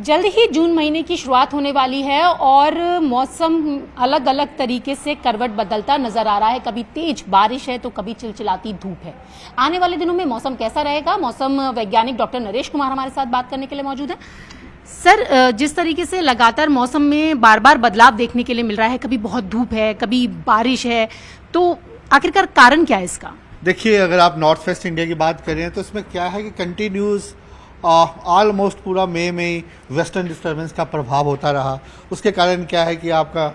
जल्द ही जून महीने की शुरुआत होने वाली है और मौसम अलग अलग तरीके से करवट बदलता नजर आ रहा है। कभी तेज बारिश है तो कभी चिलचिलाती धूप है। आने वाले दिनों में मौसम कैसा रहेगा? मौसम वैज्ञानिक डॉक्टर नरेश कुमार हमारे साथ बात करने के लिए मौजूद है। सर, जिस तरीके से लगातार मौसम में बार बार बदलाव देखने के लिए मिल रहा है, कभी बहुत धूप है, कभी बारिश है, तो आखिरकार कारण क्या है इसका? देखिए, अगर आप नॉर्थ वेस्ट इंडिया की बात करें तो इसमें क्या है कि कंटिन्यूस ऑलमोस्ट पूरा मई में ही वेस्टर्न डिस्टर्बेंस का प्रभाव होता रहा। उसके कारण क्या है कि आपका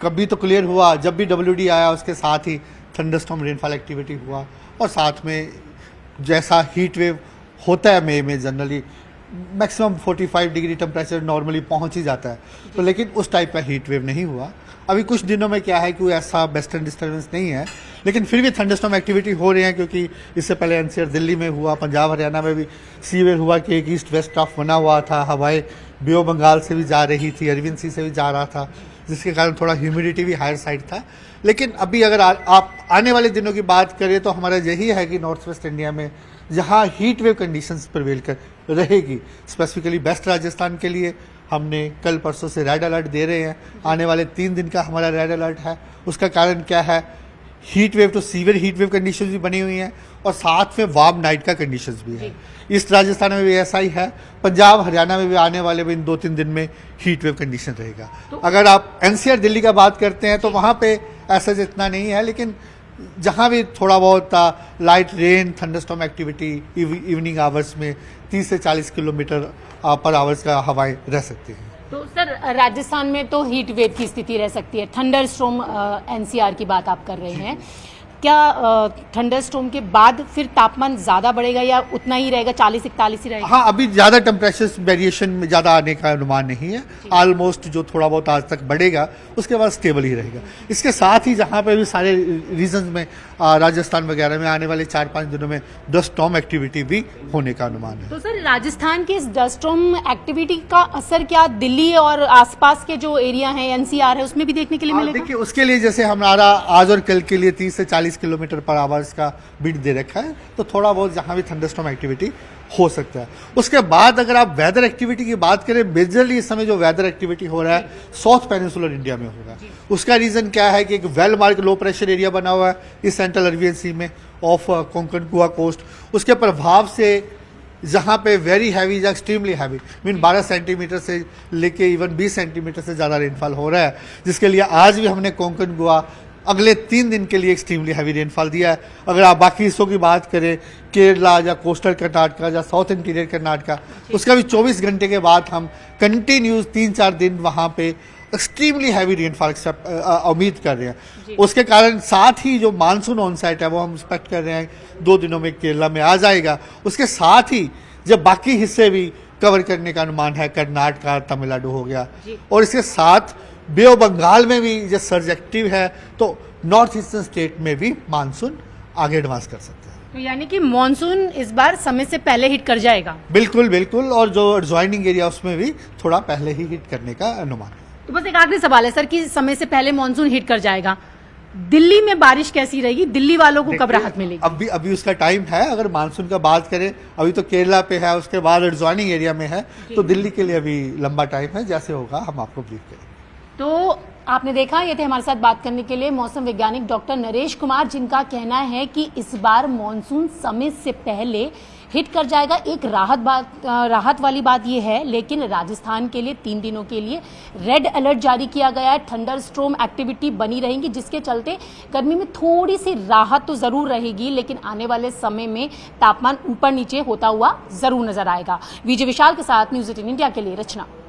कभी तो क्लियर हुआ, जब भी WD आया उसके साथ ही थंडरस्टॉर्म रेनफॉल एक्टिविटी हुआ, और साथ में जैसा हीट वेव होता है मई में generally maximum 45 degree temperature normally पहुंच ही जाता है, तो लेकिन उस टाइप का हीट वेव नहीं हुआ। अभी कुछ दिनों में क्या है कि ऐसा वेस्टर्न डिस्टर्बेंस नहीं है, लेकिन फिर भी थंडरस्टॉर्म एक्टिविटी हो रही है, क्योंकि इससे पहले NCR दिल्ली में हुआ, पंजाब हरियाणा में भी सीवियर हुआ कि एक ईस्ट वेस्ट ट्रफ बना हुआ था, हवाएं बे ऑफ बंगाल से भी जा रही थी, अरविंद सी से भी जा रहा था, जिसके कारण थोड़ा ह्यूमिडिटी भी हायर साइड था। लेकिन अभी अगर आप आने वाले दिनों की बात करें तो हमारा यही है कि नॉर्थ वेस्ट इंडिया में जहाँ हीट वेव कंडीशंस प्रिवेल कर रहेगी, स्पेसिफिकली वेस्ट राजस्थान के लिए हमने कल परसों से रेड अलर्ट दे रहे हैं। आने वाले 3 दिन का हमारा रेड अलर्ट है। उसका कारण क्या है? हीट वेव तो सीवियर हीट वेव कंडीशंस भी बनी हुई हैं और साथ में वार्म नाइट का कंडीशंस भी है। ईस्ट राजस्थान में भी ऐसा ही है। पंजाब हरियाणा में भी आने वाले इन 2-3 दिन में हीट वेव कंडीशन रहेगा। अगर आप NCR दिल्ली का बात करते हैं तो वहाँ पे ऐसा जितना नहीं है, लेकिन जहाँ भी थोड़ा बहुत light rain thunderstorm activity evening hours में 30 से 40 किलोमीटर पर आवर्स का हवाएं रह सकती हैं। तो सर, राजस्थान में तो हीट वेव की स्थिति रह सकती है। थंडर स्टॉर्म NCR की बात आप कर रहे हैं, क्या थंडर स्टॉर्म के बाद फिर तापमान ज्यादा बढ़ेगा या उतना ही रहेगा, 40-41 ही रहेगा? हाँ, अभी ज्यादा टेम्परेचर वेरिएशन में ज्यादा आने का अनुमान नहीं है। ऑलमोस्ट जो थोड़ा बहुत आज तक बढ़ेगा उसके बाद स्टेबल ही रहेगा। इसके साथ ही जहाँ पे भी सारे रीजन में राजस्थान वगैरह में आने वाले 4-5 दिनों में डस्ट स्टॉर्म एक्टिविटी भी होने का अनुमान है। तो सर, राजस्थान की इस डस्ट स्टॉर्म एक्टिविटी का असर क्या दिल्ली और आसपास के जो एरिया है NCR है उसमें भी देखने के लिए मिलेगा? देखिए, उसके लिए जैसे हमारा आज और कल के लिए 30 से 40 किलोमीटर पर आवर्स का बिट दे रखा है, तो थोड़ा बहुत जहां भी थंडरस्टॉर्म एक्टिविटी हो सकता है। उसके बाद अगर आप वेदर एक्टिविटी की बात करें, मेजरली इस समय जो वेदर एक्टिविटी हो रहा है साउथ पेनिनसुलर इंडिया में हो रहा है। उसका रीजन क्या है कि एक well mark low pressure area बना हुआ है इस सेंट्रल अरेबियन सी में ऑफ कोंकण गोवा कोस्ट। उसके प्रभाव से जहाँ पे वेरी हैवी या एक्सट्रीमली हैवी मीन 12 सेंटीमीटर से लेके इवन 20 सेंटीमीटर से ज़्यादा रेनफॉल हो रहा है, जिसके लिए आज भी हमने कोंकण गोवा अगले 3 दिन के लिए एक्सट्रीमली हैवी रेनफॉल दिया है। अगर आप बाकी हिस्सों की बात करें, केरला या कोस्टल कर्नाटका या साउथ इंटीरियर कर्नाटका, उसका भी 24 घंटे के बाद हम कंटिन्यूस 3-4 दिन वहाँ पे एक्सट्रीमली हैवी रेनफॉल उम्मीद कर रहे हैं। उसके कारण साथ ही जो मानसून ऑनसेट है वो हम एक्सपेक्ट कर रहे हैं 2 दिनों में केरला में आ जाएगा। उसके साथ ही जब बाकी हिस्से भी कवर करने का अनुमान है, कर्नाटका तमिलनाडु हो गया, और इसके साथ बे ऑफ बंगाल में भी जो सर्ज एक्टिव है, तो नॉर्थ ईस्टर्न स्टेट में भी मानसून आगे एडवांस कर सकते हैं। तो यानी कि मॉनसून इस बार समय से पहले हिट कर जाएगा? बिल्कुल बिल्कुल, और जो एडजॉइनिंग एरिया उसमें भी थोड़ा पहले ही हिट करने का अनुमान है। तो बस एक आखिरी सवाल है सर कि समय से पहले मॉनसून हिट कर जाएगा, दिल्ली में बारिश कैसी रहेगी? दिल्ली वालों को कब राहत मिलेगी? अभी उसका टाइम है। अगर मानसून का बात करें, अभी तो केरला पे है, उसके बाद एडजॉइनिंग एरिया में है, तो दिल्ली के लिए अभी लंबा टाइम है। जैसे होगा हम आपको ब्रीफ करेंगे। तो आपने देखा, ये थे हमारे साथ बात करने के लिए मौसम वैज्ञानिक डॉक्टर नरेश कुमार, जिनका कहना है कि इस बार मॉनसून समय से पहले हिट कर जाएगा। एक राहत वाली बात यह है, लेकिन राजस्थान के लिए 3 दिनों के लिए रेड अलर्ट जारी किया गया है। थंडर स्टॉर्म एक्टिविटी बनी रहेगी, जिसके चलते गर्मी में थोड़ी सी राहत तो जरूर रहेगी, लेकिन आने वाले समय में तापमान ऊपर नीचे होता हुआ जरूर नजर आएगा। विजय विशाल के साथ न्यूज़ 18 इंडिया के लिए रचना।